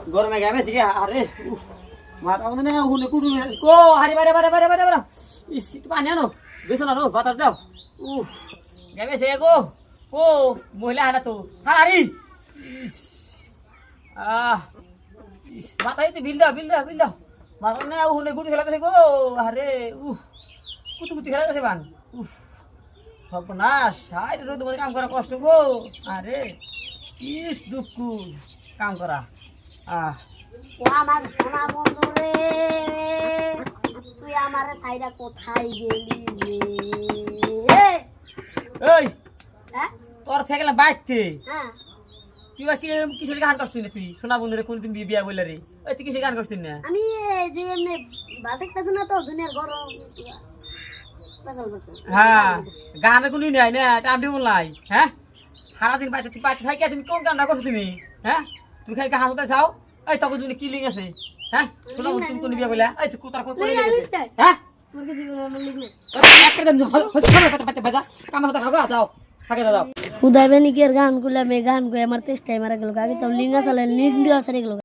গরমে গেমে শিখে আরে মাথা মানে হুনে কুটু কো হারি বারে বারে বারে বারে বারে ইস একটু পানি আনো বেশ না বাতাস দাও উফ গেমে সে গো ও মহিলা হানা তো হারি ইস ইস মাথায় তো বিল দাও বিল দাও বিল দাও মাথা না হুনে কুটু খেলাতেছে গো আরে উফ কুতু কুতু খেলাতেছে বান উফ সর্বনাশ হাই রোদ মধ্যে কাম করা কষ্ট গো আরে ইস দুঃখ কাম করা ও আমার সোনা বন্ধু রে, তুই আমারে ছাইরা কোথায় গেলি রে? এই হ্যাঁ তোর থেকে বাইতে হ্যাঁ তুই আর কি কিসের গান করছিস না তুই সোনা বন্ধুরে কোন তুমি বিয়া বললে রে ওই তুই কিসের গান করছিস না আমি এই যে এমনি বাতেক পাচ্ছ না তো দুনিয়ার গরম পাছাল পাছাল হ্যাঁ গানের কোনো নাই না টাইম টেবিল নাই হ্যাঁ সারাদিন বাইতে তুই বাইতে থাকি তুমি কোন গানটা করছো তুমি হ্যাঁ তুমি খালি গান হতে চাও এই তখন তুমি কি লিং আছে হ্যাঁ সোনা বন্ধু তুমি কোন বিয়া বললা এই তুই কোতার কোন করে লিখেছে হ্যাঁ তোর কাছে কোনো লিখ না একটা দিন হল বাজা কাম হতে খাগা যাও থাকে দাও উদয় বেনিকের গান গুলা মে গান গো আমার তেষ্টাই মারা গেল আগে তো লিঙ্গা চালে লিঙ্গ সারে গেল